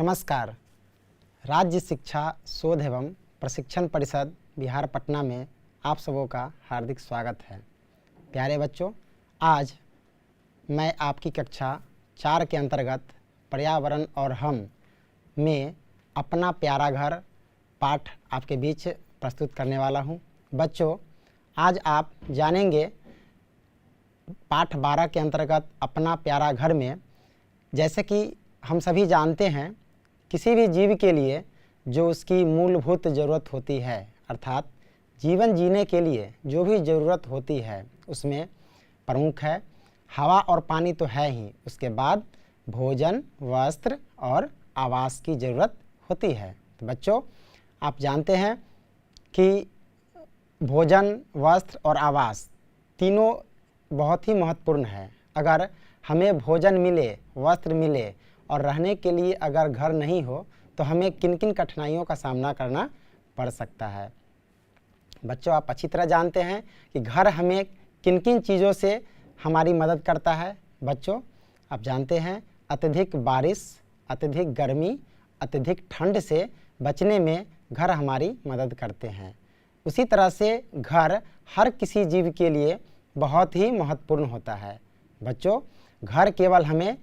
नमस्कार। राज्य शिक्षा शोध एवं प्रशिक्षण परिषद बिहार पटना में आप सबों का हार्दिक स्वागत है। प्यारे बच्चों, आज मैं आपकी कक्षा 4 के अंतर्गत पर्यावरण और हम में अपना प्यारा घर पाठ आपके बीच प्रस्तुत करने वाला हूं। बच्चों, आज आप जानेंगे पाठ 12 के अंतर्गत अपना प्यारा घर में, जैसे कि हम सभी जानते हैं, किसी भी जीव के लिए जो उसकी मूलभूत ज़रूरत होती है, अर्थात जीवन जीने के लिए जो भी ज़रूरत होती है उसमें प्रमुख है हवा और पानी तो है ही, उसके बाद भोजन, वस्त्र और आवास की ज़रूरत होती है। तो बच्चों, आप जानते हैं कि भोजन, वस्त्र और आवास तीनों बहुत ही महत्वपूर्ण है। अगर हमें भोजन मिले, वस्त्र मिले और रहने के लिए अगर घर नहीं हो तो हमें किन किन कठिनाइयों का सामना करना पड़ सकता है। बच्चों, आप अच्छी तरह जानते हैं कि घर हमें किन किन चीज़ों से हमारी मदद करता है। बच्चों, आप जानते हैं अत्यधिक बारिश, अत्यधिक गर्मी, अत्यधिक ठंड से बचने में घर हमारी मदद करते हैं। उसी तरह से घर हर किसी जीव के लिए बहुत ही महत्वपूर्ण होता है। बच्चों, घर केवल हमें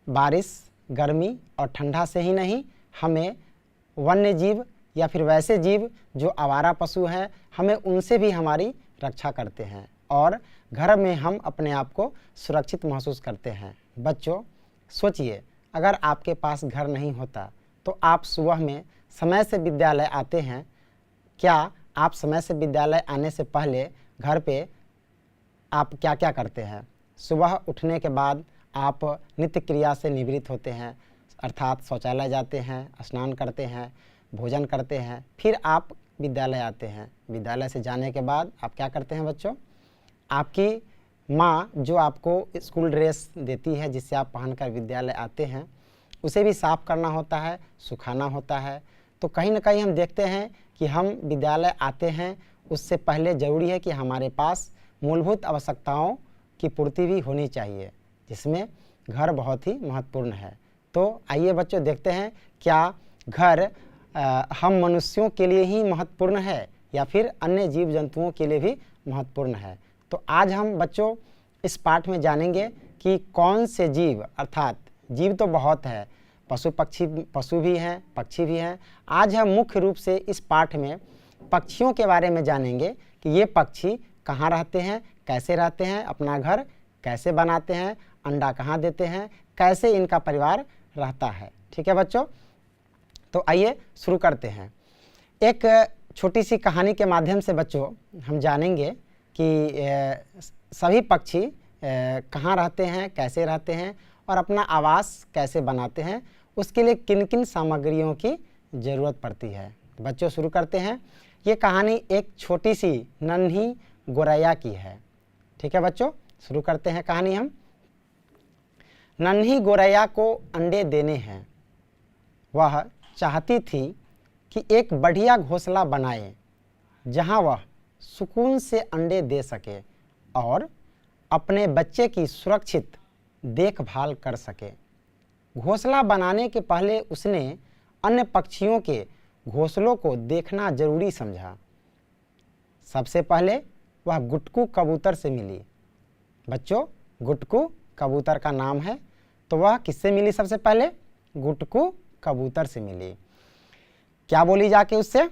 बारिश, गर्मी और ठंडा से ही नहीं, हमें वन्य जीव या फिर वैसे जीव जो आवारा पशु हैं, हमें उनसे भी हमारी रक्षा करते हैं और घर में हम अपने आप को सुरक्षित महसूस करते हैं। बच्चों, सोचिए, अगर आपके पास घर नहीं होता तो आप सुबह में समय से विद्यालय आते हैं। क्या आप समय से विद्यालय आने से पहले घर पे आप क्या क्या करते हैं? सुबह उठने के बाद आप नित्य क्रिया से निवृत्त होते हैं, अर्थात शौचालय जाते हैं, स्नान करते हैं, भोजन करते हैं, फिर आप विद्यालय आते हैं। विद्यालय से जाने के बाद आप क्या करते हैं बच्चों? आपकी माँ जो आपको स्कूल ड्रेस देती है जिससे आप पहनकर विद्यालय आते हैं, उसे भी साफ़ करना होता है, सुखाना होता है। तो कहीं ना कहीं हम देखते हैं कि हम विद्यालय आते हैं, उससे पहले ज़रूरी है कि हमारे पास मूलभूत आवश्यकताओं की पूर्ति भी होनी चाहिए, जिसमें घर बहुत ही महत्वपूर्ण है। तो आइए बच्चों, देखते हैं क्या घर हम मनुष्यों के लिए ही महत्वपूर्ण है या फिर अन्य जीव जंतुओं के लिए भी महत्वपूर्ण है। तो आज हम बच्चों इस पाठ में जानेंगे कि कौन से जीव, अर्थात जीव तो बहुत है, पशु भी हैं, पक्षी भी हैं। आज हम मुख्य रूप से इस पाठ में पक्षियों के बारे में जानेंगे कि ये पक्षी कहाँ रहते हैं, कैसे रहते हैं, अपना घर कैसे बनाते हैं, अंडा कहाँ देते हैं, कैसे इनका परिवार रहता है। ठीक है बच्चों, तो आइए शुरू करते हैं। एक छोटी सी कहानी के माध्यम से बच्चों हम जानेंगे कि सभी पक्षी कहाँ रहते हैं, कैसे रहते हैं और अपना आवास कैसे बनाते हैं, उसके लिए किन किन सामग्रियों की ज़रूरत पड़ती है। बच्चों, शुरू करते हैं। ये कहानी एक छोटी सी नन्ही गोरैया की है। ठीक है बच्चों, शुरू करते हैं कहानी हम। नन्ही गोरैया को अंडे देने हैं। वह चाहती थी कि एक बढ़िया घोंसला बनाए जहां वह सुकून से अंडे दे सके और अपने बच्चे की सुरक्षित देखभाल कर सके। घोंसला बनाने के पहले उसने अन्य पक्षियों के घोंसलों को देखना जरूरी समझा। सबसे पहले वह गुटकू कबूतर से मिली। बच्चों, गुटकू कबूतर का नाम है, तो वह किससे मिली? सबसे पहले गुटकू कबूतर से मिली। क्या बोली जाके उससे?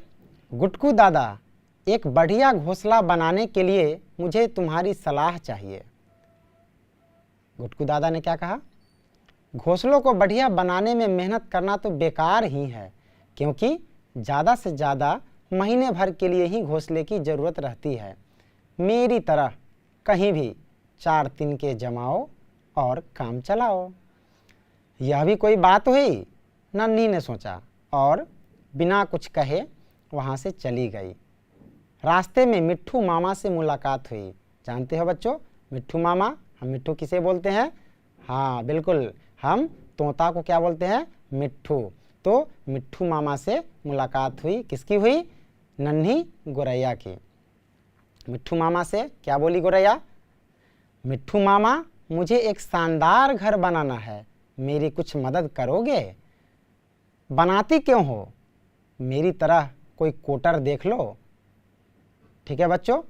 गुटकू दादा, एक बढ़िया घोंसला बनाने के लिए मुझे तुम्हारी सलाह चाहिए। गुटकू दादा ने क्या कहा? घोंसलों को बढ़िया बनाने में मेहनत करना तो बेकार ही है, क्योंकि ज़्यादा से ज़्यादा महीने भर के लिए ही घोंसले की ज़रूरत रहती है। मेरी तरह कहीं भी 4 तिनके जमाओ और काम चलाओ। यह भी कोई बात हुई? नन्ही ने सोचा और बिना कुछ कहे वहाँ से चली गई। रास्ते में मिट्ठू मामा से मुलाकात हुई। जानते हो बच्चों मिट्ठू मामा? हम मिट्ठू किसे बोलते हैं? हाँ बिल्कुल, हम तोता को क्या बोलते हैं? मिट्ठू। तो मिट्ठू मामा से मुलाकात हुई। किसकी हुई? नन्ही गोरैया की। मिट्ठू मामा से क्या बोली गोरैया? मिट्ठू मामा, मुझे एक शानदार घर बनाना है, मेरी कुछ मदद करोगे? बनाती क्यों हो, मेरी तरह कोई कोटर देख लो। ठीक है बच्चों,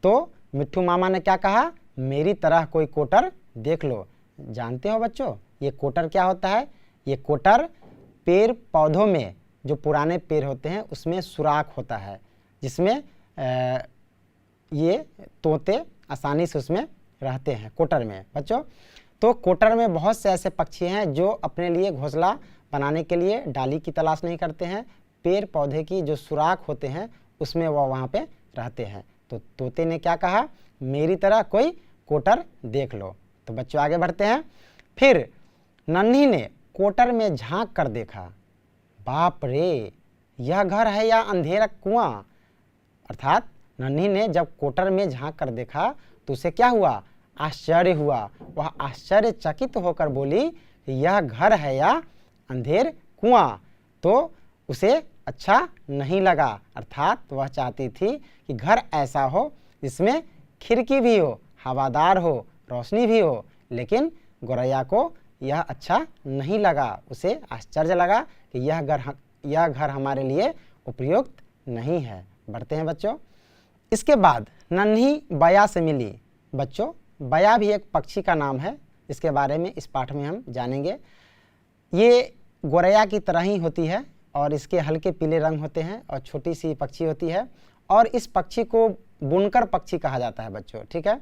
तो मिट्ठू मामा ने क्या कहा, मेरी तरह कोई कोटर देख लो। जानते हो बच्चों ये कोटर क्या होता है? ये कोटर पेड़ पौधों में, जो पुराने पेड़ होते हैं उसमें सुराख होता है, जिसमें ये तोते आसानी से उसमें रहते हैं, कोटर में बच्चों। तो कोटर में बहुत से ऐसे पक्षी हैं जो अपने लिए घोंसला बनाने के लिए डाली की तलाश नहीं करते हैं, पेड़ पौधे की जो सुराख होते हैं उसमें वह वहाँ पे रहते हैं। तो तोते ने क्या कहा, मेरी तरह कोई कोटर देख लो। तो बच्चों आगे बढ़ते हैं। फिर नन्ही ने कोटर में झांक कर देखा, बाप रे, यह घर है या अंधेरा कुआं। अर्थात नन्ही ने जब कोटर में झांक कर देखा तो उसे क्या हुआ, आश्चर्य हुआ। वह आश्चर्यचकित होकर बोली, यह घर है या अंधेर कुआं। तो उसे अच्छा नहीं लगा, अर्थात वह चाहती थी कि घर ऐसा हो जिसमें खिड़की भी हो, हवादार हो, रोशनी भी हो। लेकिन गौरैया को यह अच्छा नहीं लगा, उसे आश्चर्य लगा कि यह घर हमारे लिए उपयुक्त नहीं है। बढ़ते हैं बच्चों। इसके बाद नन्ही बया से मिली। बच्चों बया भी एक पक्षी का नाम है, इसके बारे में इस पाठ में हम जानेंगे। ये गौरैया की तरह ही होती है और इसके हल्के पीले रंग होते हैं और छोटी सी पक्षी होती है, और इस पक्षी को बुनकर पक्षी कहा जाता है बच्चों। ठीक है,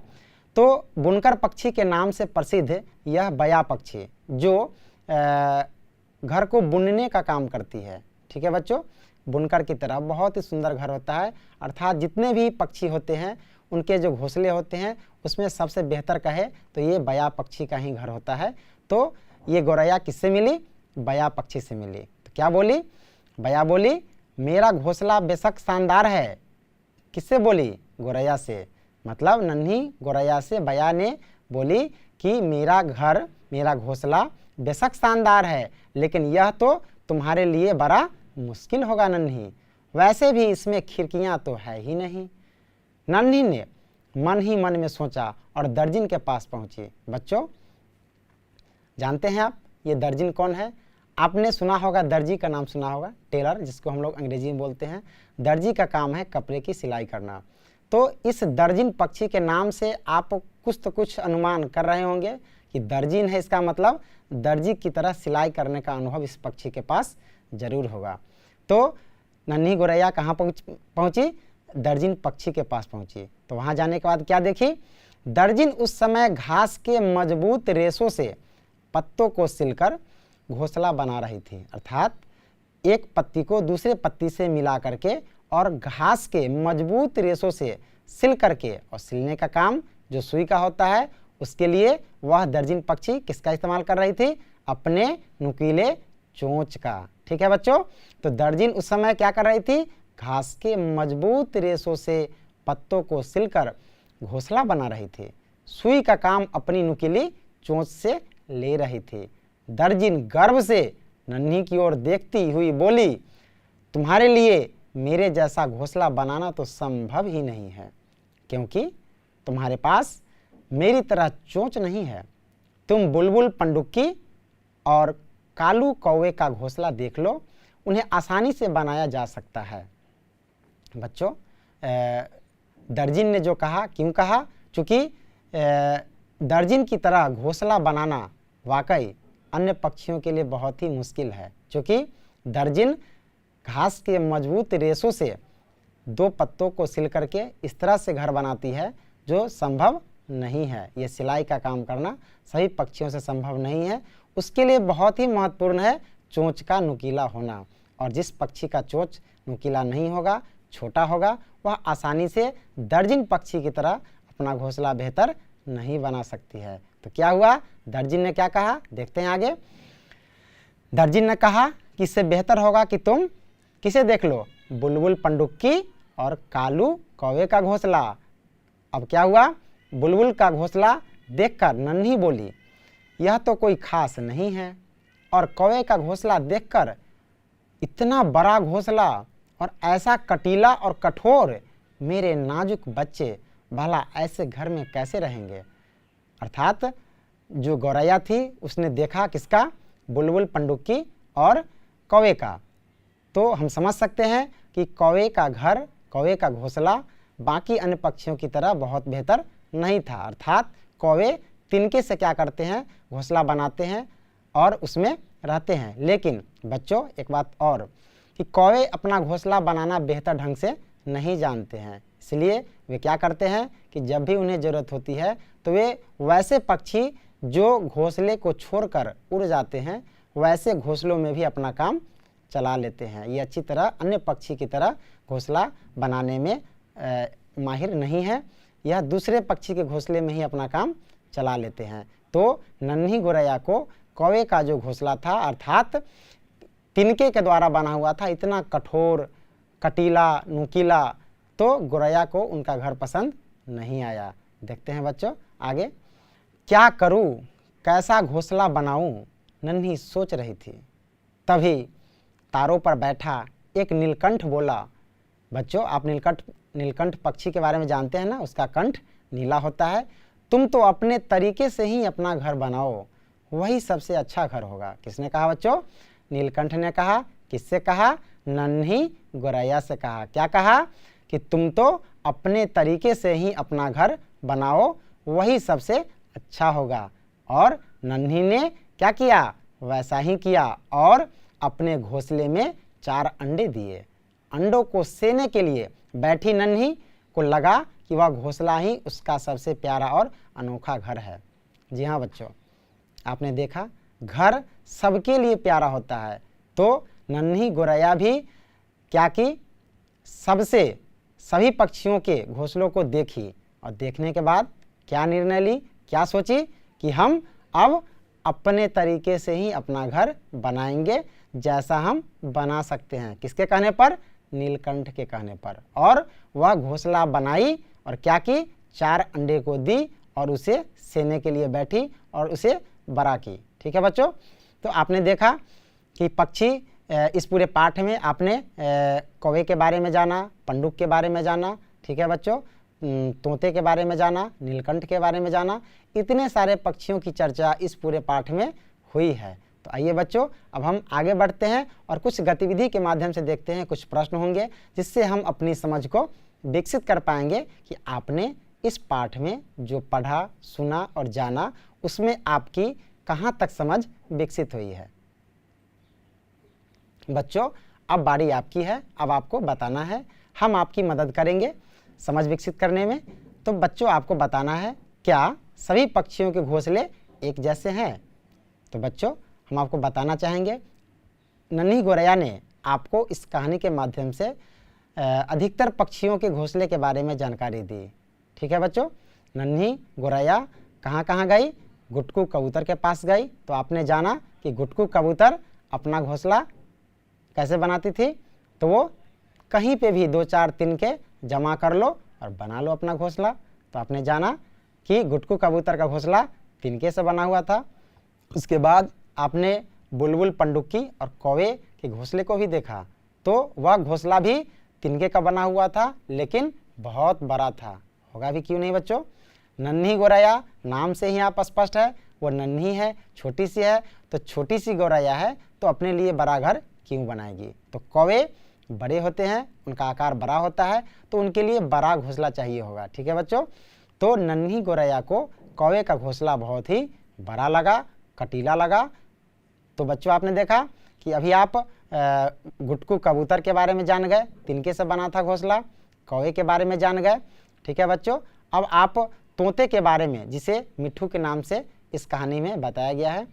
तो बुनकर पक्षी के नाम से प्रसिद्ध यह बया पक्षी जो घर को बुनने का काम करती है। ठीक है बच्चों, बुनकर की तरह बहुत ही सुंदर घर होता है। अर्थात जितने भी पक्षी होते हैं उनके जो घोंसले होते हैं उसमें सबसे बेहतर कहे तो ये बया पक्षी का ही घर होता है। तो ये गौरैया किससे मिली, बया पक्षी से मिली। तो क्या बोली, बया बोली, मेरा घोंसला बेशक शानदार है। किससे बोली, गौरैया से। मतलब नन्ही गौरैया से बया ने बोली कि मेरा घर, मेरा घोंसला बेशक शानदार है, लेकिन यह तो तुम्हारे लिए बड़ा मुश्किल होगा नन्ही, वैसे भी इसमें खिड़कियां तो है ही नहीं। नन्ही ने मन ही मन में सोचा और दर्जिन के पास पहुंची। बच्चों जानते हैं आप ये दर्जिन कौन है? आपने सुना होगा, दर्जी का नाम सुना होगा, टेलर जिसको हम लोग अंग्रेजी में बोलते हैं। दर्जी का काम है कपड़े की सिलाई करना। तो इस दर्जिन पक्षी के नाम से आप कुछ तो कुछ अनुमान कर रहे होंगे कि दर्जिन है, इसका मतलब दर्जी की तरह सिलाई करने का अनुभव इस पक्षी के पास जरूर होगा। तो नन्ही गौरैया कहाँ पहुंची? दर्जिन पक्षी के पास पहुंची। तो वहां जाने के बाद क्या देखी, दर्जिन उस समय घास के मजबूत रेशों से पत्तों को सिलकर घोंसला बना रही थी। अर्थात एक पत्ती को दूसरे पत्ती से मिला करके और घास के मजबूत रेशों से सिल करके, और सिलने का काम जो सुई का होता है उसके लिए वह दर्जिन पक्षी किसका इस्तेमाल कर रही थी? अपने नुकीले चोंच का। ठीक है बच्चों, तो दर्जिन उस समय क्या कर रही थी? घास के मजबूत रेशों से पत्तों को सिलकर घोंसला बना रही थी, सुई का काम अपनी नुकीली चोंच से ले रही थी। दर्जिन गर्व से नन्ही की ओर देखती हुई बोली, तुम्हारे लिए मेरे जैसा घोंसला बनाना तो संभव ही नहीं है, क्योंकि तुम्हारे पास मेरी तरह चोंच नहीं है। तुम बुलबुल पंडुक्की और कालू कौवे का घोंसला देख लो, उन्हें आसानी से बनाया जा सकता है। बच्चों दर्जिन ने जो कहा, क्यों कहा? क्योंकि दर्जिन की तरह घोंसला बनाना वाकई अन्य पक्षियों के लिए बहुत ही मुश्किल है, क्योंकि दर्जिन घास के मजबूत रेशों से दो पत्तों को सिल करके इस तरह से घर बनाती है जो संभव नहीं है। ये सिलाई का काम करना सभी पक्षियों से संभव नहीं है। उसके लिए बहुत ही महत्वपूर्ण है चोंच का नुकीला होना, और जिस पक्षी का चोंच नुकीला नहीं होगा, छोटा होगा, वह आसानी से दर्जिन पक्षी की तरह अपना घोंसला बेहतर नहीं बना सकती है। तो क्या हुआ? दर्जिन ने क्या कहा? देखते हैं आगे। दर्जिन ने कहा कि इससे बेहतर होगा कि तुम किसे देख लो? बुलबुल पंडुक्की और कालू कौवे का घोंसला। अब क्या हुआ? बुलबुल का घोंसला देखकर नन्ही बोली, यह तो कोई खास नहीं है, और कौवे का घोंसला देखकर, इतना बड़ा घोंसला और ऐसा कटीला और कठोर, मेरे नाजुक बच्चे भला ऐसे घर में कैसे रहेंगे? अर्थात जो गौरैया थी उसने देखा किसका? बुलबुल पंडुक्की और कौवे का। तो हम समझ सकते हैं कि कौवे का घर, कौवे का घोंसला बाकी अन्य पक्षियों की तरह बहुत बेहतर नहीं था। अर्थात कौवे तिनके से क्या करते हैं, घोंसला बनाते हैं और उसमें रहते हैं। लेकिन बच्चों एक बात और, कि कौवे अपना घोंसला बनाना बेहतर ढंग से नहीं जानते हैं, इसलिए वे क्या करते हैं कि जब भी उन्हें ज़रूरत होती है तो वे वैसे पक्षी जो घोंसले को छोड़कर उड़ जाते हैं, वैसे घोंसलों में भी अपना काम चला लेते हैं। ये अच्छी तरह अन्य पक्षी की तरह घोंसला बनाने में माहिर नहीं है, यह दूसरे पक्षी के घोंसले में ही अपना काम चला लेते हैं। तो नन्ही गोरैया को कौवे का जो घोंसला था अर्थात तिनके के द्वारा बना हुआ था, इतना कठोर, कटीला, नुकीला, तो गोरैया को उनका घर पसंद नहीं आया। देखते हैं बच्चों आगे। क्या करूं, कैसा घोंसला बनाऊं, नन्ही सोच रही थी। तभी तारों पर बैठा एक नीलकंठ बोला। बच्चों आप नीलकंठ पक्षी के बारे में जानते हैं ना, उसका कंठ नीला होता है। तुम तो अपने तरीके से ही अपना घर बनाओ, वही सबसे अच्छा घर होगा। किसने कहा बच्चों? नीलकंठ ने कहा। किससे कहा? नन्ही गोरैया से कहा। क्या कहा? कि तुम तो अपने तरीके से ही अपना घर बनाओ, वही सबसे अच्छा होगा। और नन्ही ने क्या किया? वैसा ही किया और अपने घोंसले में 4 अंडे दिए। अंडों को सेने के लिए बैठी नन्ही को लगा कि वह घोंसला ही उसका सबसे प्यारा और अनोखा घर है। जी हाँ बच्चों, आपने देखा घर सबके लिए प्यारा होता है। तो नन्ही गोरैया भी क्या की? सभी पक्षियों के घोंसलों को देखी और देखने के बाद क्या निर्णय ली, क्या सोची कि हम अब अपने तरीके से ही अपना घर बनाएंगे, जैसा हम बना सकते हैं। किसके कहने पर? नीलकंठ के कहने पर। और वह घोंसला बनाई और क्या की? 4 अंडे को दी और उसे सेने के लिए बैठी और उसे बड़ा की। ठीक है बच्चों, तो आपने देखा कि पक्षी इस पूरे पाठ में आपने कौवे के बारे में जाना, पंडुक के बारे में जाना, ठीक है बच्चों, तोते के बारे में जाना, नीलकंठ के बारे में जाना। इतने सारे पक्षियों की चर्चा इस पूरे पाठ में हुई है। तो आइए बच्चों अब हम आगे बढ़ते हैं और कुछ गतिविधि के माध्यम से देखते हैं, कुछ प्रश्न होंगे जिससे हम अपनी समझ को विकसित कर पाएंगे कि आपने इस पाठ में जो पढ़ा, सुना और जाना, उसमें आपकी कहाँ तक समझ विकसित हुई है। बच्चों अब बारी आपकी है, अब आपको बताना है, हम आपकी मदद करेंगे समझ विकसित करने में। तो बच्चों आपको बताना है, क्या सभी पक्षियों के घोंसले एक जैसे हैं? तो बच्चों हम आपको बताना चाहेंगे, नन्ही गोरैया ने आपको इस कहानी के माध्यम से अधिकतर पक्षियों के घोंसले के बारे में जानकारी दी। ठीक है बच्चों, नन्ही गोरैया कहाँ कहाँ गई? गुटकू कबूतर के पास गई। तो आपने जाना कि गुटकू कबूतर अपना घोंसला कैसे बनाती थी, तो वो कहीं पे भी 2-4 तिनके जमा कर लो और बना लो अपना घोंसला। तो आपने जाना कि गुटकू कबूतर का घोंसला तिनके से बना हुआ था। उसके बाद आपने बुलबुल, पंडुक्की और कौवे के घोंसले को भी देखा, तो वह घोंसला भी तिनके का बना हुआ था, लेकिन बहुत बड़ा था। होगा भी क्यों नहीं बच्चों? नन्ही गोरैया नाम से ही आप स्पष्ट है, वो नन्ही है, छोटी सी है, तो छोटी सी गोरैया है तो अपने लिए बड़ा घर क्यों बनाएगी? तो कौवे बड़े होते हैं, उनका आकार बड़ा होता है, तो उनके लिए बड़ा घोंसला चाहिए होगा। ठीक है बच्चों, तो नन्ही गोरैया को कौवे का घोंसला बहुत ही बड़ा लगा, कटीला लगा। तो बच्चों आपने देखा कि अभी आप गुटकू कबूतर के बारे में जान गए, तिनके से बना था घोंसला, कौवे के बारे में जान गए। ठीक है बच्चों, अब आप तोते के बारे में, जिसे मिट्ठू के नाम से इस कहानी में बताया गया है,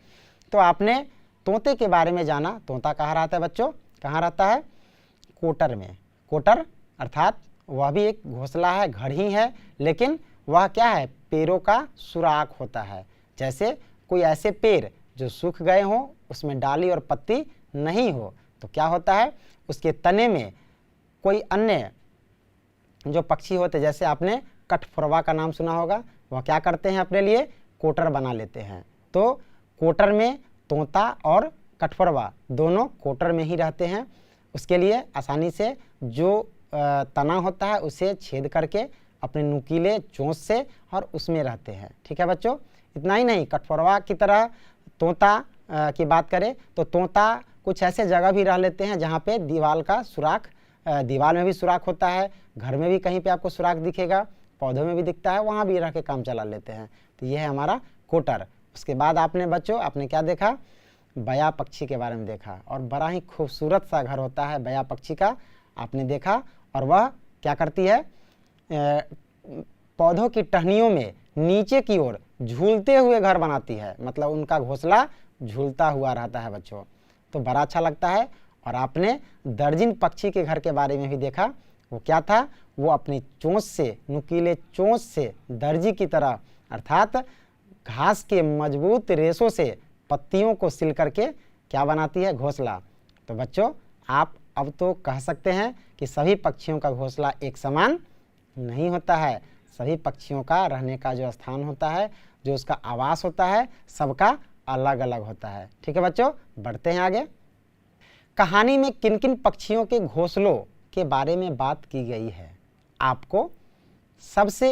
तो आपने तोते के बारे में जाना। तोता कहाँ रहता है बच्चों? कहाँ रहता है? कोटर में। कोटर अर्थात वह भी एक घोंसला है, घर ही है, लेकिन वह क्या है? पेड़ों का सुराख होता है। जैसे कोई ऐसे पेड़ जो सूख गए हों, उसमें डाली और पत्ती नहीं हो, तो क्या होता है? उसके तने में कोई अन्य जो पक्षी होते, जैसे आपने कठफोरवा का नाम सुना होगा, वह क्या करते हैं? अपने लिए कोटर बना लेते हैं। तो कोटर में तोता और कठफोरवा दोनों कोटर में ही रहते हैं। उसके लिए आसानी से जो तना होता है उसे छेद करके अपने नुकीले चोंच से और उसमें रहते हैं। ठीक है बच्चों, इतना ही नहीं, कठफोरवा की तरह तोता की बात करें तो तोता कुछ ऐसे जगह भी रह लेते हैं जहाँ पे दीवार का सुराख, दीवार में भी सुराख होता है, घर में भी कहीं पे आपको सुराख दिखेगा, पौधों में भी दिखता है, वहाँ भी रह के काम चला लेते हैं। तो ये है हमारा कोटर। उसके बाद आपने बच्चों आपने क्या देखा, बया पक्षी के बारे में देखा, और बड़ा ही खूबसूरत सा घर होता है बया पक्षी का, आपने देखा। और वह क्या करती है, पौधों की टहनियों में नीचे की ओर झूलते हुए घर बनाती है, मतलब उनका घोंसला झूलता हुआ रहता है बच्चों। तो बड़ा अच्छा लगता है। और आपने दर्जिन पक्षी के घर के बारे में भी देखा, वो क्या था, वो अपनी चोंच से, नुकीले चोंच से दर्जी की तरह अर्थात घास के मजबूत रेशों से पत्तियों को सिल करके क्या बनाती है, घोंसला। तो बच्चों आप अब तो कह सकते हैं कि सभी पक्षियों का घोंसला एक समान नहीं होता है। सभी पक्षियों का रहने का जो स्थान होता है, जो उसका आवास होता है, सबका अलग अलग होता है। ठीक है बच्चों, बढ़ते हैं आगे। कहानी में किन किन पक्षियों के घोंसलों के बारे में बात की गई है? आपको सबसे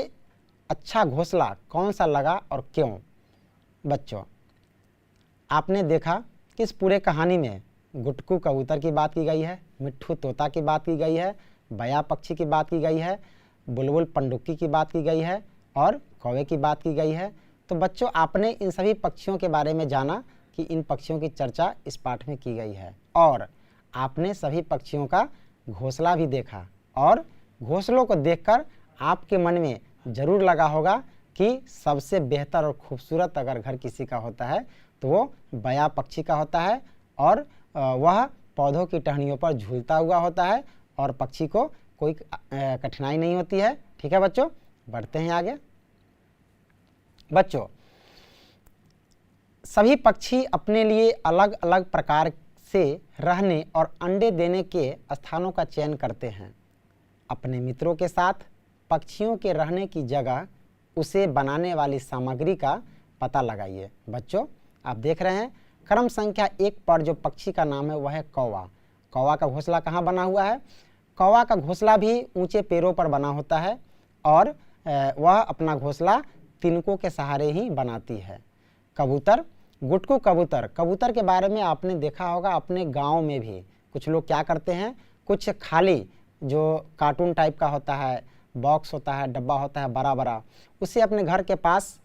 अच्छा घोंसला कौन सा लगा और क्यों? बच्चों आपने देखा कि इस पूरे कहानी में गुटकू कबूतर की बात की गई है, मिट्ठू तोता की बात की गई है, बया पक्षी की बात की गई है, बुलबुल पंडुक्की की बात की गई है और कौवे की बात की गई है। तो बच्चों आपने इन सभी पक्षियों के बारे में जाना कि इन पक्षियों की चर्चा इस पाठ में की गई है, और आपने सभी पक्षियों का घोंसला भी देखा। और घोंसलों को देखकर आपके मन में जरूर लगा होगा कि सबसे बेहतर और खूबसूरत अगर घर किसी का होता है तो वो बया पक्षी का होता है, और वह पौधों की टहनियों पर झूलता हुआ होता है और पक्षी को कोई कठिनाई नहीं होती है। ठीक है बच्चों, बढ़ते हैं आगे। बच्चों सभी पक्षी अपने लिए अलग अलग प्रकार से रहने और अंडे देने के स्थानों का चयन करते हैं। अपने मित्रों के साथ पक्षियों के रहने की जगह, उसे बनाने वाली सामग्री का पता लगाइए। बच्चों आप देख रहे हैं क्रम संख्या 1 पर जो पक्षी का नाम है वह है कौवा। कौवा का घोंसला कहाँ बना हुआ है? कौवा का घोंसला भी ऊंचे पेड़ों पर बना होता है, और वह अपना घोंसला तिनकों के सहारे ही बनाती है। कबूतर, गुटकू कबूतर, कबूतर के बारे में आपने देखा होगा अपने गांव में भी कुछ लोग क्या करते हैं, कुछ खाली जो कार्टून टाइप का होता है, बॉक्स होता है, डब्बा होता है बड़ा बड़ा, उसे अपने घर के पास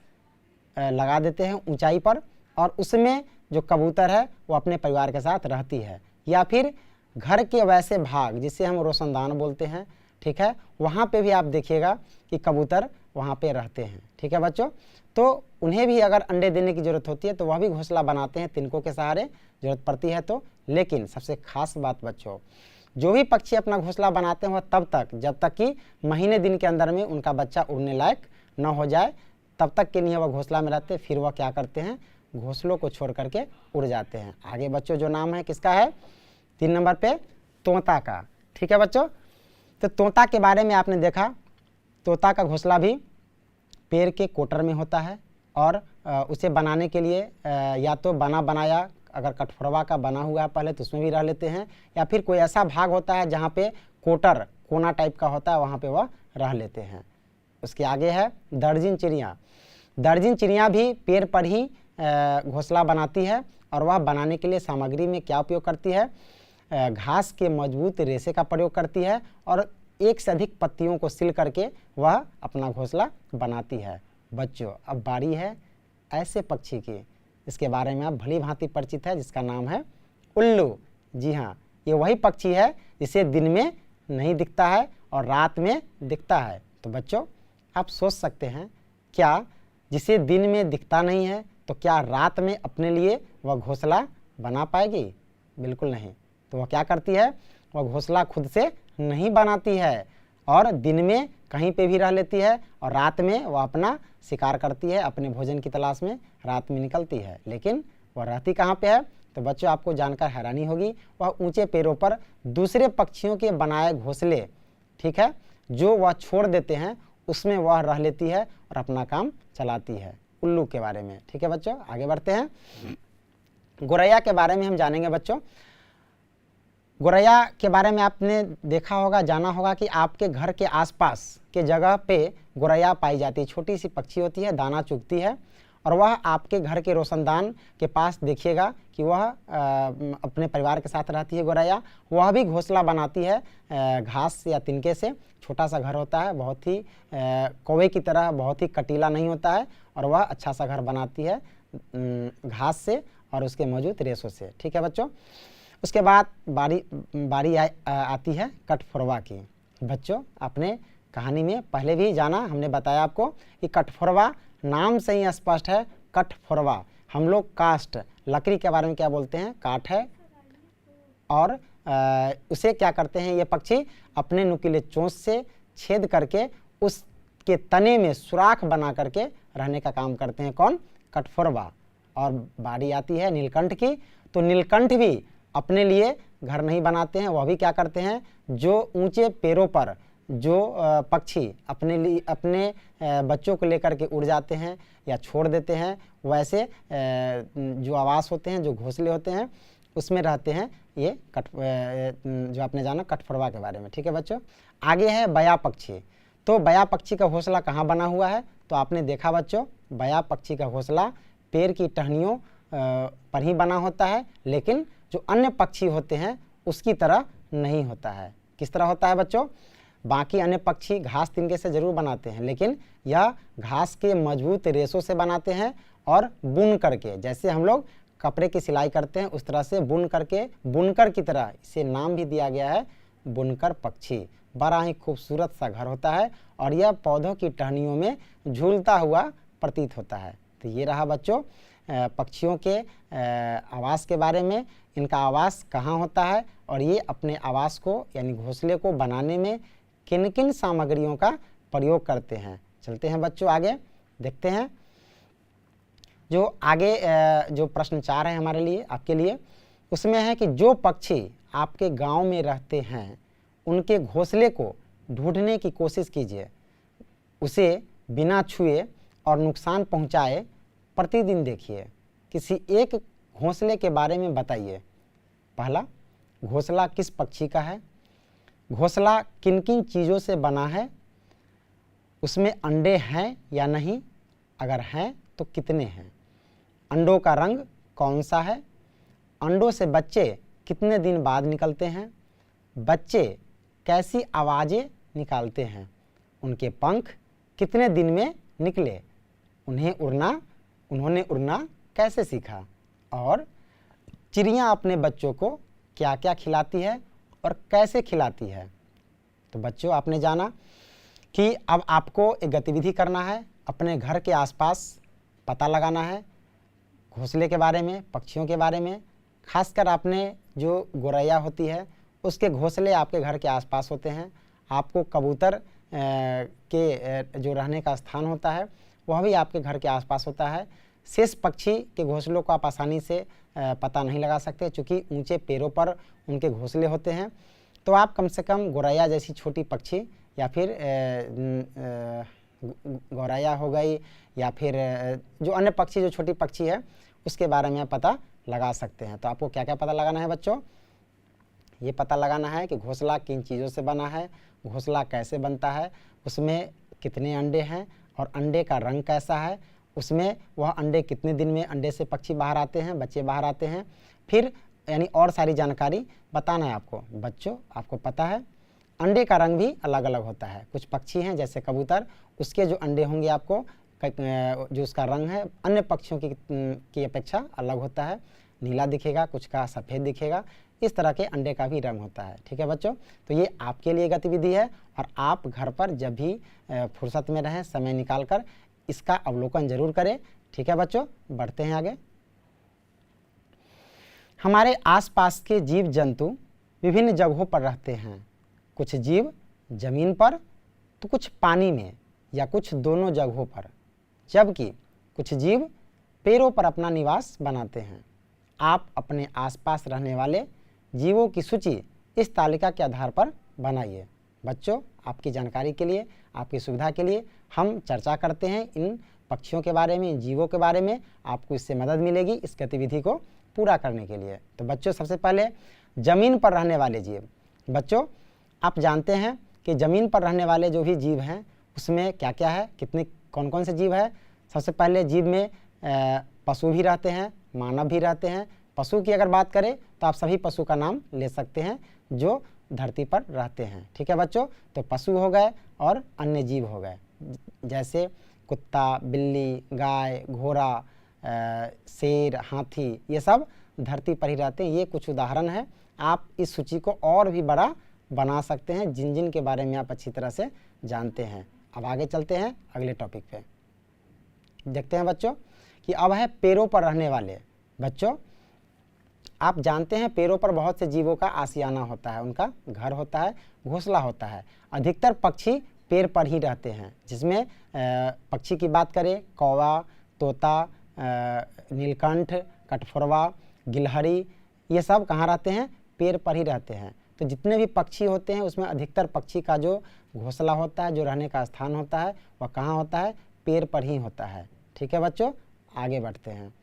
लगा देते हैं ऊंचाई पर, और उसमें जो कबूतर है वो अपने परिवार के साथ रहती है। या फिर घर के वैसे भाग जिसे हम रोशनदान बोलते हैं, ठीक है, वहाँ पे भी आप देखिएगा कि कबूतर वहाँ पे रहते हैं। ठीक है बच्चों, तो उन्हें भी अगर अंडे देने की ज़रूरत होती है तो वह भी घोंसला बनाते हैं तिनकों के सहारे, ज़रूरत पड़ती है तो। लेकिन सबसे खास बात बच्चों, जो भी पक्षी अपना घोंसला बनाते हैं वह तब तक, जब तक कि महीने दिन के अंदर में उनका बच्चा उड़ने लायक न हो जाए, तब तक के लिए वह घोंसला में रहते। फिर वह क्या करते हैं, घोंसलों को छोड़ करके उड़ जाते हैं। आगे बच्चों जो नाम है किसका है, 3 नंबर पे तोता का। ठीक है बच्चों, तो तोता के बारे में आपने देखा, तोता का घोंसला भी पेड़ के कोटर में होता है, और उसे बनाने के लिए या तो बना बनाया, अगर कठफोरवा का बना हुआ है पहले तो उसमें भी रह लेते हैं, या फिर कोई ऐसा भाग होता है जहाँ पे कोटर कोना टाइप का होता है, वहाँ पे वह रह लेते हैं। उसके आगे है दर्जिन चिड़िया। दर्जिन चिड़िया भी पेड़ पर ही घोंसला बनाती है, और वह बनाने के लिए सामग्री में क्या उपयोग करती है, घास के मजबूत रेशे का प्रयोग करती है, और एक से अधिक पत्तियों को सिल करके वह अपना घोंसला बनाती है। बच्चों अब बारी है ऐसे पक्षी की, इसके बारे में आप भली भांति परिचित है, जिसका नाम है उल्लू। जी हाँ, ये वही पक्षी है जिसे दिन में नहीं दिखता है और रात में दिखता है। तो बच्चों आप सोच सकते हैं, क्या जिसे दिन में दिखता नहीं है तो क्या रात में अपने लिए वह घोंसला बना पाएगी? बिल्कुल नहीं। तो वह क्या करती है, वह घोंसला खुद से नहीं बनाती है, और दिन में कहीं पे भी रह लेती है, और रात में वह अपना शिकार करती है, अपने भोजन की तलाश में रात में निकलती है। लेकिन वह रहती कहाँ पे है? तो बच्चों आपको जानकर हैरानी होगी, वह ऊंचे पेड़ों पर दूसरे पक्षियों के बनाए घोंसले, ठीक है, जो वह छोड़ देते हैं उसमें वह रह लेती है और अपना काम चलाती है। उल्लू के बारे में। ठीक है बच्चों, आगे बढ़ते हैं। गोरैया के बारे में हम जानेंगे बच्चों। गोरैया के बारे में आपने देखा होगा, जाना होगा कि आपके घर के आसपास के जगह पे गोरैया पाई जाती है। छोटी सी पक्षी होती है, दाना चुगती है, और वह आपके घर के रोशनदान के पास देखिएगा कि वह अपने परिवार के साथ रहती है गौरैया। वह भी घोंसला बनाती है घास या तिनके से। छोटा सा घर होता है, बहुत ही कौवे की तरह, बहुत ही कटीला नहीं होता है, और वह अच्छा सा घर बनाती है घास से और उसके मौजूद रेशों से। ठीक है बच्चों। उसके बाद बारी आती है कठफोरवा की। बच्चों आपने कहानी में पहले भी जाना, हमने बताया आपको कि कठफोरवा नाम से ही स्पष्ट है। कठफोरवा हम लोग काष्ठ, लकड़ी के बारे में क्या बोलते हैं, काठ है, और उसे क्या करते हैं ये पक्षी, अपने नुकीले चोंच से छेद करके उसके तने में सुराख बना करके रहने का काम करते हैं। कौन, कठफोरवा। और बारी आती है नीलकंठ की। तो नीलकंठ भी अपने लिए घर नहीं बनाते हैं, वह भी क्या करते हैं, जो ऊंचे पेड़ों पर जो पक्षी अपने बच्चों को लेकर के उड़ जाते हैं या छोड़ देते हैं, वैसे जो आवास होते हैं, जो घोंसले होते हैं, उसमें रहते हैं ये जो आपने जाना कठफोरवा के बारे में। ठीक है बच्चों। आगे है बया पक्षी। तो बया पक्षी का घोंसला कहाँ बना हुआ है, तो आपने देखा बच्चों, बया पक्षी का घोंसला पेड़ की टहनियों पर ही बना होता है, लेकिन जो अन्य पक्षी होते हैं उसकी तरह नहीं होता है। किस तरह होता है बच्चों, बाकी अन्य पक्षी घास तिनके से जरूर बनाते हैं, लेकिन यह घास के मजबूत रेशों से बनाते हैं और बुन करके, जैसे हम लोग कपड़े की सिलाई करते हैं उस तरह से बुन करके, बुनकर की तरह इसे नाम भी दिया गया है बुनकर पक्षी। बड़ा ही खूबसूरत सा घर होता है और यह पौधों की टहनियों में झूलता हुआ प्रतीत होता है। तो ये रहा बच्चों पक्षियों के आवास के बारे में, इनका आवास कहाँ होता है और ये अपने आवास को यानी घोंसले को बनाने में किन किन सामग्रियों का प्रयोग करते हैं। चलते हैं बच्चों आगे, देखते हैं जो आगे जो प्रश्न 4 है हमारे लिए, आपके लिए, उसमें है कि जो पक्षी आपके गांव में रहते हैं उनके घोंसले को ढूंढने की कोशिश कीजिए। उसे बिना छुए और नुकसान पहुंचाए प्रतिदिन देखिए। किसी एक घोंसले के बारे में बताइए। पहला, घोंसला किस पक्षी का है, घोंसला किन किन चीज़ों से बना है, उसमें अंडे हैं या नहीं, अगर हैं तो कितने हैं, अंडों का रंग कौन सा है, अंडों से बच्चे कितने दिन बाद निकलते हैं, बच्चे कैसी आवाज़ें निकालते हैं, उनके पंख कितने दिन में निकले, उन्होंने उड़ना कैसे सीखा, और चिड़ियाँ अपने बच्चों को क्या क्या खिलाती है और कैसे खिलाती है। तो बच्चों आपने जाना कि अब आपको एक गतिविधि करना है, अपने घर के आसपास पता लगाना है घोंसले के बारे में, पक्षियों के बारे में। खासकर आपने जो गौरैया होती है उसके घोंसले आपके घर के आसपास होते हैं। आपको कबूतर के जो रहने का स्थान होता है वह भी आपके घर के आसपास होता है। शेष पक्षी के घोंसलों को आप आसानी से पता नहीं लगा सकते क्योंकि ऊंचे पेड़ों पर उनके घोंसले होते हैं। तो आप कम से कम गौरैया जैसी छोटी पक्षी या फिर गौरैया हो गई या फिर जो अन्य पक्षी जो छोटी पक्षी है उसके बारे में पता लगा सकते हैं। तो आपको क्या क्या पता लगाना है बच्चों, ये पता लगाना है कि घोंसला किन चीज़ों से बना है, घोंसला कैसे बनता है, उसमें कितने अंडे हैं और अंडे का रंग कैसा है, उसमें वह अंडे कितने दिन में अंडे से पक्षी बाहर आते हैं, बच्चे बाहर आते हैं, फिर यानी और सारी जानकारी बताना है आपको। बच्चों आपको पता है अंडे का रंग भी अलग अलग होता है। कुछ पक्षी हैं जैसे कबूतर, उसके जो अंडे होंगे आपको जो उसका रंग है अन्य पक्षियों की अपेक्षा अलग होता है, नीला दिखेगा, कुछ का सफ़ेद दिखेगा, इस तरह के अंडे का भी रंग होता है। ठीक है बच्चों, तो ये आपके लिए गतिविधि है और आप घर पर जब भी फुर्सत में रहें समय निकालकर इसका अवलोकन जरूर करें। ठीक है बच्चों, बढ़ते हैं आगे। हमारे आसपास के जीव जंतु विभिन्न जगहों पर रहते हैं। कुछ जीव जमीन पर तो कुछ पानी में या कुछ दोनों जगहों पर, जबकि कुछ जीव पेड़ों पर अपना निवास बनाते हैं। आप अपने आसपास रहने वाले जीवों की सूची इस तालिका के आधार पर बनाइए। बच्चों आपकी जानकारी के लिए, आपकी सुविधा के लिए हम चर्चा करते हैं इन पक्षियों के बारे में, इन जीवों के बारे में। आपको इससे मदद मिलेगी इस गतिविधि को पूरा करने के लिए। तो बच्चों सबसे पहले ज़मीन पर रहने वाले जीव। बच्चों आप जानते हैं कि ज़मीन पर रहने वाले जो भी जीव हैं उसमें क्या क्या है, कितने कौन कौन से जीव है। सबसे पहले जीव में पशु भी रहते हैं, मानव भी रहते हैं। पशु की अगर बात करें तो आप सभी पशु का नाम ले सकते हैं जो धरती पर रहते हैं। ठीक है बच्चों, तो पशु हो गए और अन्य जीव हो गए, जैसे कुत्ता, बिल्ली, गाय, घोड़ा, शेर, हाथी, ये सब धरती पर ही रहते हैं। ये कुछ उदाहरण है। आप इस सूची को और भी बड़ा बना सकते हैं जिन जिन के बारे में आप अच्छी तरह से जानते हैं। अब आगे चलते हैं अगले टॉपिक पे। देखते हैं बच्चों कि अब है पेड़ों पर रहने वाले। बच्चों आप जानते हैं पेड़ों पर बहुत से जीवों का आशियाना होता है, उनका घर होता है, घोंसला होता है। अधिकतर पक्षी पेड़ पर ही रहते हैं, जिसमें पक्षी की बात करें कौवा, तोता, नीलकंठ, कठफोरवा, गिलहरी, ये सब कहाँ रहते हैं? पेड़ पर ही रहते हैं। तो जितने भी पक्षी होते हैं उसमें अधिकतर पक्षी का जो घोंसला होता है, जो रहने का स्थान होता है, वह कहाँ होता है? पेड़ पर ही होता है। ठीक है बच्चों, आगे बढ़ते हैं।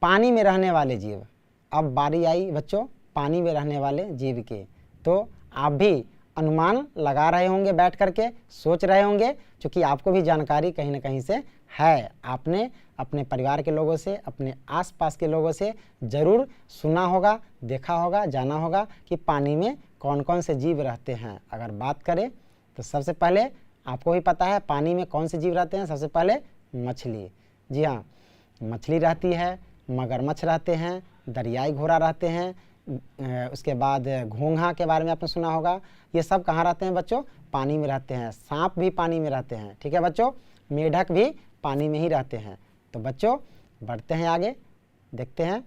पानी में रहने वाले जीव। अब बारी आई बच्चों पानी में रहने वाले जीव की। तो आप भी अनुमान लगा रहे होंगे, बैठ करके सोच रहे होंगे, क्योंकि आपको भी जानकारी कहीं ना कहीं से है। आपने अपने परिवार के लोगों से, अपने आसपास के लोगों से ज़रूर सुना होगा, देखा होगा, जाना होगा कि पानी में कौन कौन से जीव रहते हैं। अगर बात करें तो सबसे पहले आपको भी पता है पानी में कौन से जीव रहते हैं। सबसे पहले मछली। जी हाँ, मछली रहती है, मगरमच्छ रहते हैं, दरियाई घोड़ा रहते हैं, उसके बाद घोंघा के बारे में आपने सुना होगा। ये सब कहाँ रहते हैं बच्चों? पानी में रहते हैं। सांप भी पानी में रहते हैं। ठीक है बच्चों, मेढक भी पानी में ही रहते हैं। तो बच्चों बढ़ते हैं आगे, देखते हैं।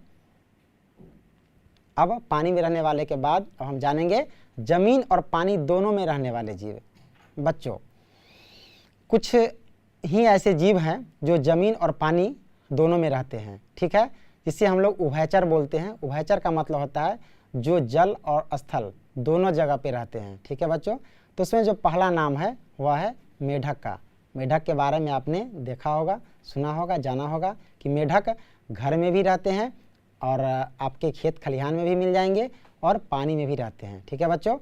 अब पानी में रहने वाले के बाद अब हम जानेंगे जमीन और पानी दोनों में रहने वाले जीव। बच्चों कुछ ही ऐसे जीव हैं जो जमीन और पानी दोनों में रहते हैं। ठीक है, जिसे हम लोग उभयचर बोलते हैं। उभयचर का मतलब होता है जो जल और स्थल दोनों जगह पे रहते हैं। ठीक है बच्चों, तो उसमें जो पहला नाम है वह है मेढक का। मेढक के बारे में आपने देखा होगा, सुना होगा, जाना होगा कि मेढक घर में भी रहते हैं और आपके खेत खलिहान में भी मिल जाएंगे और पानी में भी रहते हैं। ठीक है बच्चों,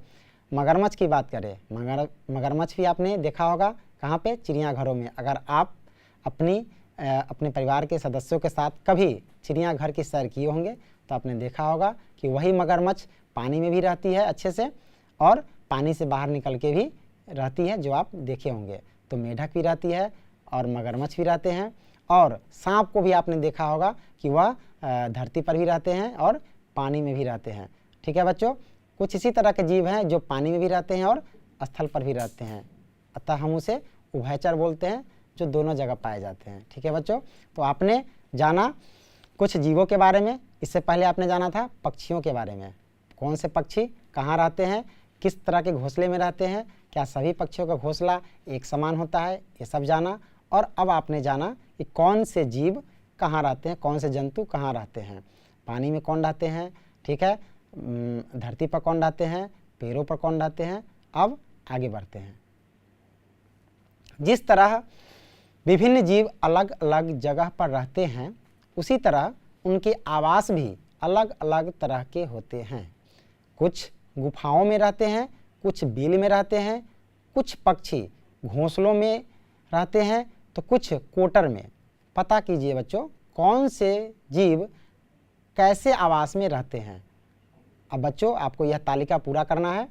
मगरमच्छ की बात करें, मगरमच्छ भी आपने देखा होगा कहाँ पे? चिड़ियाघरों में। अगर आप अपने परिवार के सदस्यों के साथ कभी चिड़ियाघर की सैर किए होंगे तो आपने देखा होगा कि वही मगरमच्छ पानी में भी रहती है अच्छे से और पानी से बाहर निकल के भी रहती है, जो आप देखे होंगे। तो मेढक भी रहती है और मगरमच्छ भी रहते हैं। और सांप को भी आपने देखा होगा कि वह धरती पर भी रहते हैं और पानी में भी रहते हैं। ठीक है बच्चों, कुछ इसी तरह के जीव हैं जो पानी में भी रहते हैं और स्थल पर भी रहते हैं, अतः हम उसे उभयचर बोलते हैं, जो दोनों जगह पाए जाते हैं। ठीक है बच्चों, तो आपने जाना कुछ जीवों के बारे में। इससे पहले आपने जाना था पक्षियों के बारे में, कौन से पक्षी कहाँ रहते हैं, किस तरह के घोंसले में रहते हैं, क्या सभी पक्षियों का घोंसला एक समान होता है, ये सब जाना। और अब आपने जाना कि कौन से जीव कहाँ रहते हैं, कौन से जंतु कहाँ रहते हैं। पानी में कौन रहते हैं, ठीक है, धरती पर कौन रहते हैं, पेड़ों पर कौन रहते हैं। अब आगे बढ़ते हैं। जिस तरह विभिन्न जीव अलग अलग जगह पर रहते हैं, उसी तरह उनके आवास भी अलग अलग तरह के होते हैं। कुछ गुफाओं में रहते हैं, कुछ बिल में रहते हैं, कुछ पक्षी घोंसलों में रहते हैं तो कुछ कोटर में। पता कीजिए बच्चों कौन से जीव कैसे आवास में रहते हैं। अब बच्चों आपको यह तालिका पूरा करना है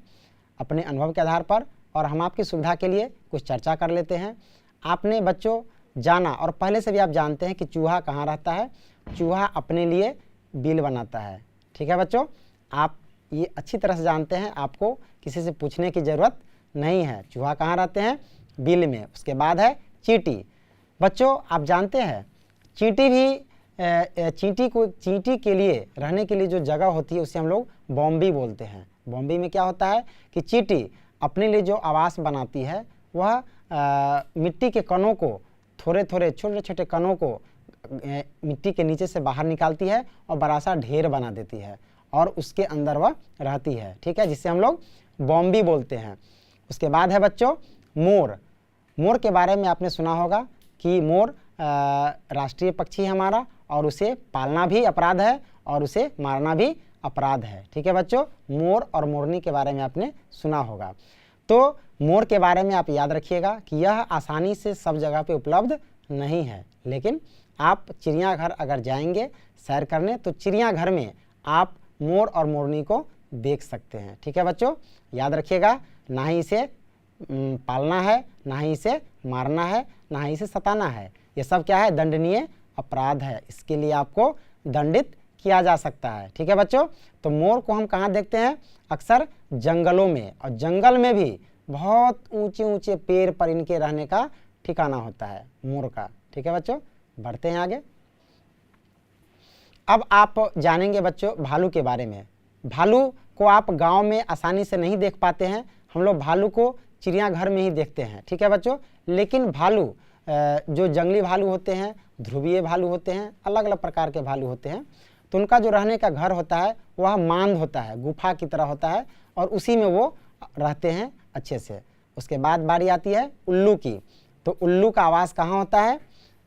अपने अनुभव के आधार पर, और हम आपकी सुविधा के लिए कुछ चर्चा कर लेते हैं। आपने बच्चों जाना और पहले से भी आप जानते हैं कि चूहा कहाँ रहता है। चूहा अपने लिए बिल बनाता है। ठीक है बच्चों, आप ये अच्छी तरह से जानते हैं, आपको किसी से पूछने की ज़रूरत नहीं है। चूहा कहाँ रहते हैं? बिल में। उसके बाद है चींटी। बच्चों आप जानते हैं चींटी भी चींटी के लिए रहने के लिए जो जगह होती है उसे हम लोग बॉम्बी बोलते हैं। बॉम्बी में क्या होता है कि चींटी अपने लिए जो आवास बनाती है वह मिट्टी के कणों को, थोड़े थोड़े छोटे छोटे कणों को मिट्टी के नीचे से बाहर निकालती है और बड़ा सा ढेर बना देती है और उसके अंदर वह रहती है। ठीक है, जिसे हम लोग बॉम्बी बोलते हैं। उसके बाद है बच्चों मोर। मोर के बारे में आपने सुना होगा कि मोर राष्ट्रीय पक्षी है हमारा, और उसे पालना भी अपराध है और उसे मारना भी अपराध है। ठीक है बच्चों, मोर और मोरनी के बारे में आपने सुना होगा। तो मोर के बारे में आप याद रखिएगा कि यह आसानी से सब जगह पे उपलब्ध नहीं है, लेकिन आप चिड़ियाघर अगर जाएंगे सैर करने तो चिड़ियाघर में आप मोर और मोरनी को देख सकते हैं। ठीक है बच्चों, याद रखिएगा, ना ही इसे पालना है, ना ही इसे मारना है, ना ही इसे सताना है। ये सब क्या है? दंडनीय अपराध है। इसके लिए आपको दंडित किया जा सकता है। ठीक है बच्चों, तो मोर को हम कहाँ देखते हैं? अक्सर जंगलों में, और जंगल में भी बहुत ऊंचे ऊंचे पेड़ पर इनके रहने का ठिकाना होता है मोर का। ठीक है बच्चों, बढ़ते हैं आगे। अब आप जानेंगे बच्चों भालू के बारे में। भालू को आप गांव में आसानी से नहीं देख पाते हैं, हम लोग भालू को चिड़ियाघर में ही देखते हैं। ठीक है बच्चों, लेकिन भालू जो जंगली भालू होते हैं, ध्रुवीय भालू होते हैं, अलग अलग प्रकार के भालू होते हैं, तो उनका जो रहने का घर होता है वह मांद होता है, गुफा की तरह होता है, और उसी में वो रहते हैं अच्छे से। उसके बाद बारी आती है उल्लू की। तो उल्लू का आवास कहाँ होता है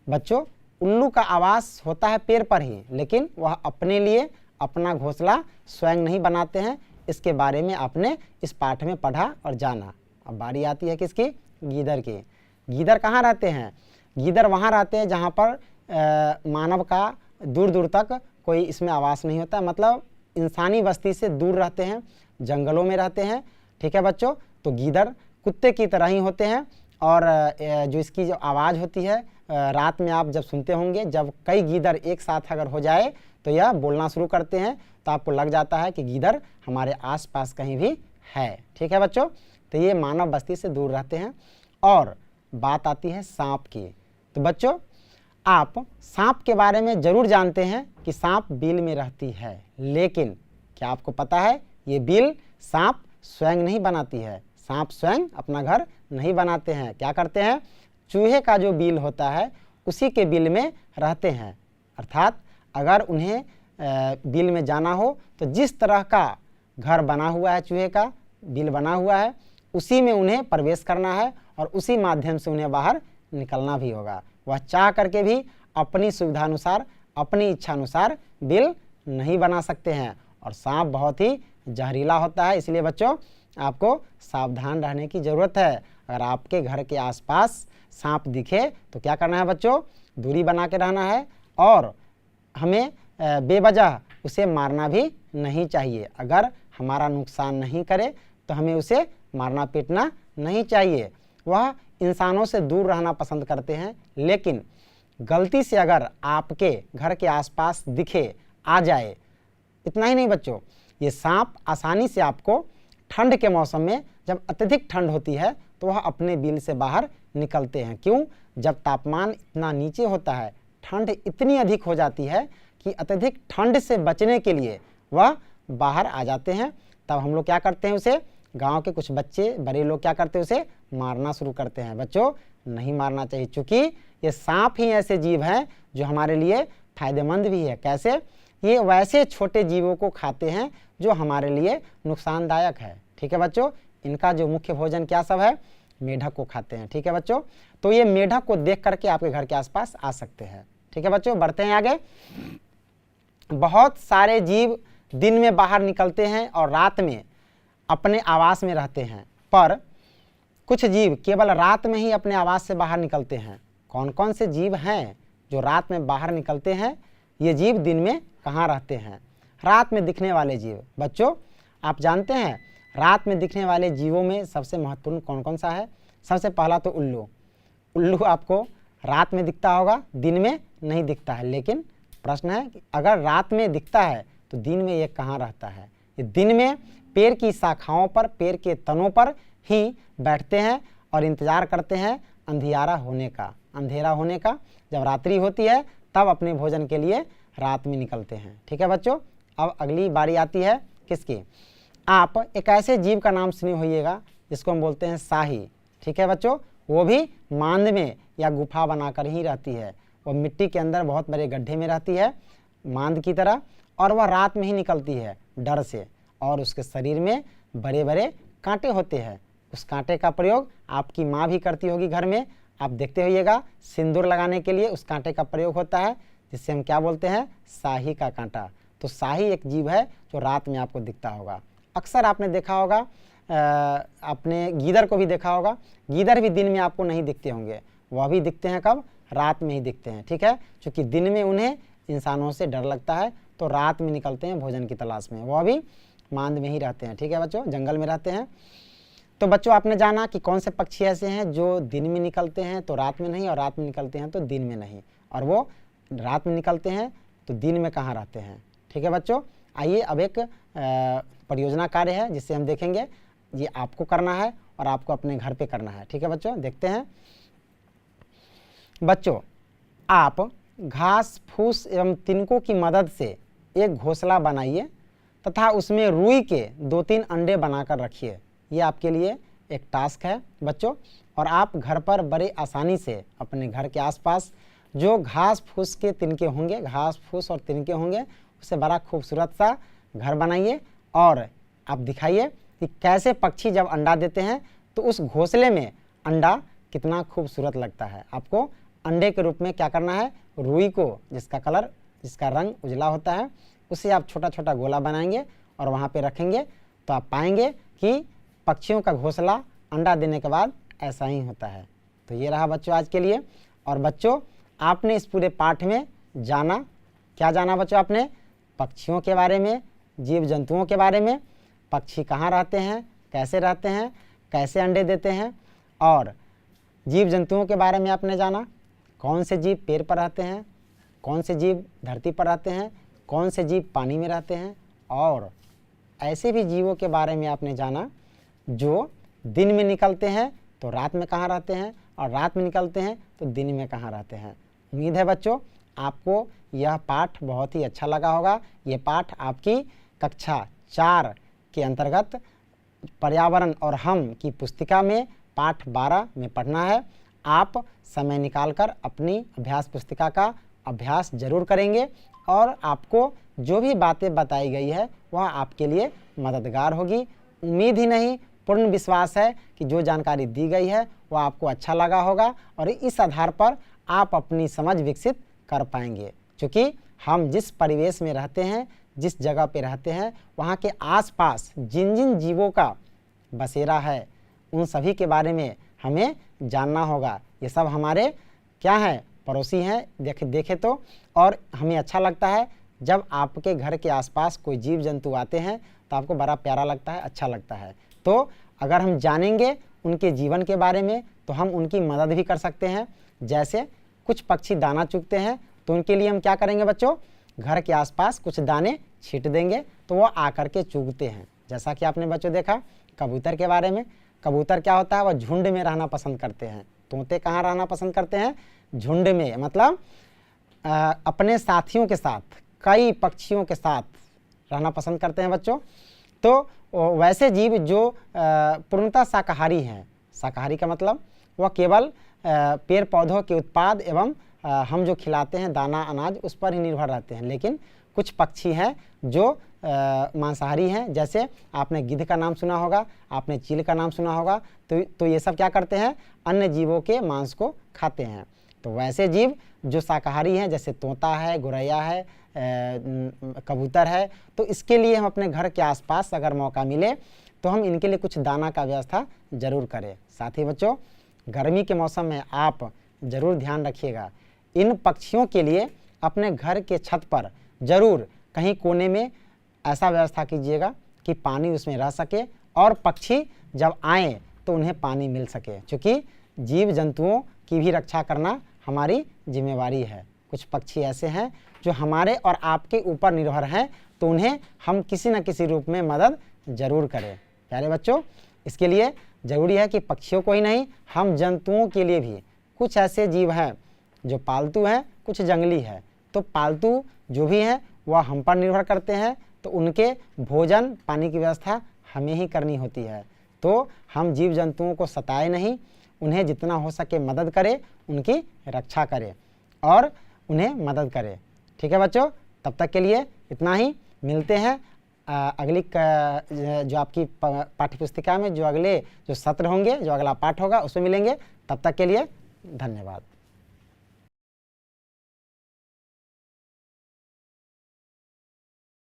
बच्चों? उल्लू का आवास होता है पेड़ पर ही, लेकिन वह अपने लिए अपना घोंसला स्वयं नहीं बनाते हैं। इसके बारे में आपने इस पाठ में पढ़ा और जाना। अब बारी आती है किसकी? गीदड़ की। गीदड़ कहाँ रहते हैं? गीदड़ वहाँ रहते हैं जहाँ पर मानव का दूर दूर तक कोई इसमें आवास नहीं होता, मतलब इंसानी बस्ती से दूर रहते हैं, जंगलों में रहते हैं। ठीक है बच्चों, तो गीदड़ कुत्ते की तरह ही होते हैं, और जो इसकी जो आवाज़ होती है रात में आप जब सुनते होंगे, जब कई गीदड़ एक साथ अगर हो जाए तो यह बोलना शुरू करते हैं, तो आपको लग जाता है कि गीदड़ हमारे आसपास कहीं भी है। ठीक है बच्चों, तो ये मानव बस्ती से दूर रहते हैं। और बात आती है सांप की। तो बच्चों, आप सांप के बारे में ज़रूर जानते हैं कि सांप बिल में रहती है, लेकिन क्या आपको पता है ये बिल सांप स्वयं नहीं बनाती है। सांप स्वयं अपना घर नहीं बनाते हैं। क्या करते हैं? चूहे का जो बिल होता है उसी के बिल में रहते हैं। अर्थात अगर उन्हें बिल में जाना हो तो जिस तरह का घर बना हुआ है, चूहे का बिल बना हुआ है, उसी में उन्हें प्रवेश करना है और उसी माध्यम से उन्हें बाहर निकलना भी होगा। वह चाह करके भी अपनी सुविधानुसार, अपनी इच्छानुसार बिल नहीं बना सकते हैं। और सांप बहुत ही जहरीला होता है, इसलिए बच्चों आपको सावधान रहने की ज़रूरत है। अगर आपके घर के आसपास सांप दिखे तो क्या करना है बच्चों? दूरी बना के रहना है, और हमें बेवजह उसे मारना भी नहीं चाहिए। अगर हमारा नुकसान नहीं करे तो हमें उसे मारना पीटना नहीं चाहिए। वह इंसानों से दूर रहना पसंद करते हैं, लेकिन गलती से अगर आपके घर के आसपास दिखे, आ जाए, इतना ही नहीं बच्चों, ये सांप आसानी से आपको ठंड के मौसम में, जब अत्यधिक ठंड होती है तो वह अपने बिल से बाहर निकलते हैं। क्यों? जब तापमान इतना नीचे होता है, ठंड इतनी अधिक हो जाती है कि अत्यधिक ठंड से बचने के लिए वह बाहर आ जाते हैं। तब हम लोग क्या करते हैं? उसे, गांव के कुछ बच्चे, बड़े लोग क्या करते हैं? उसे मारना शुरू करते हैं। बच्चों, नहीं मारना चाहिए, क्योंकि ये सांप ही ऐसे जीव हैं जो हमारे लिए फायदेमंद भी है। कैसे? ये वैसे छोटे जीवों को खाते हैं जो हमारे लिए नुकसानदायक है। ठीक है बच्चों, इनका जो मुख्य भोजन क्या सब है? मेढक को खाते हैं। ठीक है बच्चों, तो ये मेढक को देख करके आपके घर के आसपास आ सकते हैं। ठीक है बच्चों, बढ़ते हैं आगे। बहुत सारे जीव दिन में बाहर निकलते हैं और रात में अपने आवास में रहते हैं, पर कुछ जीव केवल रात में ही अपने आवास से बाहर निकलते हैं। कौन कौन से जीव हैं जो रात में बाहर निकलते हैं? ये जीव दिन में कहाँ रहते हैं? रात में दिखने वाले जीव। बच्चों, आप जानते हैं रात में दिखने वाले जीवों में सबसे महत्वपूर्ण कौन कौन सा है? सबसे पहला तो उल्लू। उल्लू आपको रात में दिखता होगा, दिन में नहीं दिखता है। लेकिन प्रश्न है कि अगर रात में दिखता है तो दिन में ये कहाँ रहता है? ये दिन में पेड़ की शाखाओं पर, पेड़ के तनों पर ही बैठते हैं और इंतजार करते हैं अंधियारा होने का, अंधेरा होने का। जब रात्रि होती है तब अपने भोजन के लिए रात में निकलते हैं। ठीक है बच्चों, अब अगली बारी आती है किसकी? आप एक ऐसे जीव का नाम सुने होइएगा जिसको हम बोलते हैं साही। ठीक है बच्चों, वो भी मांद में या गुफा बनाकर ही रहती है। वो मिट्टी के अंदर बहुत बड़े गड्ढे में रहती है, मांद की तरह, और वह रात में ही निकलती है डर से। और उसके शरीर में बड़े बड़े कांटे होते हैं। उस कांटे का प्रयोग आपकी माँ भी करती होगी घर में, आप देखते होइएगा। सिंदूर लगाने के लिए उस कांटे का प्रयोग होता है, जिससे हम क्या बोलते हैं? साही का कांटा। तो साही एक जीव है जो रात में आपको दिखता होगा। अक्सर आपने देखा होगा, आपने गीदड़ को भी देखा होगा। गीदड़ भी दिन में आपको नहीं दिखते होंगे, वह भी दिखते हैं कब? रात में ही दिखते हैं, ठीक है। क्योंकि दिन में उन्हें इंसानों से डर लगता है, तो रात में निकलते हैं भोजन की तलाश में। वह भी मांद में ही रहते हैं, ठीक है बच्चों, जंगल में रहते हैं। तो बच्चों आपने जाना कि कौन से पक्षी ऐसे हैं जो दिन में निकलते हैं तो रात में नहीं, और रात में निकलते हैं तो दिन में नहीं, और वो रात में निकलते हैं तो दिन में कहाँ रहते हैं, ठीक है बच्चों। आइए अब एक परियोजना कार्य है जिससे हम देखेंगे, ये आपको करना है और आपको अपने घर पे करना है, ठीक है बच्चों। देखते हैं बच्चों, आप घास फूस एवं तिनकों की मदद से एक घोंसला बनाइए तथा उसमें रुई के 2-3 अंडे बनाकर रखिए। ये आपके लिए एक टास्क है बच्चों, और आप घर पर बड़े आसानी से अपने घर के आसपास जो घास फूस के तिनके होंगे, घास फूस और तिनके होंगे, उससे बड़ा खूबसूरत सा घर बनाइए और आप दिखाइए कि कैसे पक्षी जब अंडा देते हैं तो उस घोंसले में अंडा कितना खूबसूरत लगता है। आपको अंडे के रूप में क्या करना है, रुई को, जिसका रंग उजला होता है, उसे आप छोटा छोटा गोला बनाएंगे और वहाँ पे रखेंगे, तो आप पाएंगे कि पक्षियों का घोंसला अंडा देने के बाद ऐसा ही होता है। तो ये रहा बच्चों आज के लिए। और बच्चों आपने इस पूरे पाठ में जाना, क्या जाना बच्चों, आपने पक्षियों के बारे में, जीव जंतुओं के बारे में, पक्षी कहाँ रहते हैं, कैसे अंडे देते हैं, और जीव जंतुओं के बारे में आपने जाना, कौन से जीव पेड़ पर रहते हैं, कौन से जीव धरती पर रहते हैं, कौन से जीव पानी में रहते हैं, और ऐसे भी जीवों के बारे में आपने जाना जो दिन में निकलते हैं तो रात में कहाँ रहते हैं, और रात में निकलते हैं तो दिन में कहाँ रहते हैं। उम्मीद है बच्चों आपको यह पाठ बहुत ही अच्छा लगा होगा। ये पाठ आपकी कक्षा 4 के अंतर्गत पर्यावरण और हम की पुस्तिका में पाठ 12 में पढ़ना है। आप समय निकालकर अपनी अभ्यास पुस्तिका का अभ्यास जरूर करेंगे और आपको जो भी बातें बताई गई है वह आपके लिए मददगार होगी। उम्मीद ही नहीं, पूर्ण विश्वास है कि जो जानकारी दी गई है वह आपको अच्छा लगा होगा और इस आधार पर आप अपनी समझ विकसित कर पाएंगे। क्योंकि हम जिस परिवेश में रहते हैं, जिस जगह पे रहते हैं, वहाँ के आसपास जिन जिन जीवों का बसेरा है उन सभी के बारे में हमें जानना होगा। ये सब हमारे क्या हैं, पड़ोसी हैं देखे तो, और हमें अच्छा लगता है जब आपके घर के आसपास कोई जीव जंतु आते हैं तो आपको बड़ा प्यारा लगता है, अच्छा लगता है। तो अगर हम जानेंगे उनके जीवन के बारे में तो हम उनकी मदद भी कर सकते हैं। जैसे कुछ पक्षी दाना चुगते हैं तो उनके लिए हम क्या करेंगे बच्चों, घर के आसपास कुछ दाने छींट देंगे तो वो आकर के चुगते हैं। जैसा कि आपने बच्चों देखा कबूतर के बारे में, कबूतर क्या होता है, वह झुंड में रहना पसंद करते हैं। तोते कहाँ रहना पसंद करते हैं, झुंड में, मतलब अपने साथियों के साथ, कई पक्षियों के साथ रहना पसंद करते हैं बच्चों। तो वैसे जीव जो पूर्णतः शाकाहारी हैं, शाकाहारी का मतलब वह केवल पेड़ पौधों के उत्पाद एवं हम जो खिलाते हैं दाना अनाज उस पर ही निर्भर रहते हैं। लेकिन कुछ पक्षी हैं जो मांसाहारी हैं। जैसे आपने गिद्ध का नाम सुना होगा, आपने चील का नाम सुना होगा। तो ये सब क्या करते हैं, अन्य जीवों के मांस को खाते हैं। तो वैसे जीव जो शाकाहारी हैं, जैसे तोता है, गौरैया है, कबूतर है, तो इसके लिए हम अपने घर के आसपास अगर मौका मिले तो हम इनके लिए कुछ दाना का व्यवस्था जरूर करें। साथ ही बच्चों गर्मी के मौसम में आप ज़रूर ध्यान रखिएगा, इन पक्षियों के लिए अपने घर के छत पर ज़रूर कहीं कोने में ऐसा व्यवस्था कीजिएगा कि पानी उसमें रह सके और पक्षी जब आएँ तो उन्हें पानी मिल सके। क्योंकि जीव जंतुओं की भी रक्षा करना हमारी जिम्मेवारी है। कुछ पक्षी ऐसे हैं जो हमारे और आपके ऊपर निर्भर हैं, तो उन्हें हम किसी न किसी रूप में मदद ज़रूर करें। प्यारे बच्चों, इसके लिए ज़रूरी है कि पक्षियों को ही नहीं, हम जंतुओं के लिए भी कुछ ऐसे जीव हैं जो पालतू हैं, कुछ जंगली है। तो पालतू जो भी हैं वह हम पर निर्भर करते हैं, तो उनके भोजन पानी की व्यवस्था हमें ही करनी होती है। तो हम जीव जंतुओं को सताए नहीं, उन्हें जितना हो सके मदद करें, उनकी रक्षा करें और उन्हें मदद करें। ठीक है बच्चों, तब तक के लिए इतना ही। मिलते हैं अगली जो आपकी पाठ्यपुस्तिका में जो अगले जो सत्र होंगे, जो अगला पाठ होगा उसमें मिलेंगे। तब तक के लिए धन्यवाद।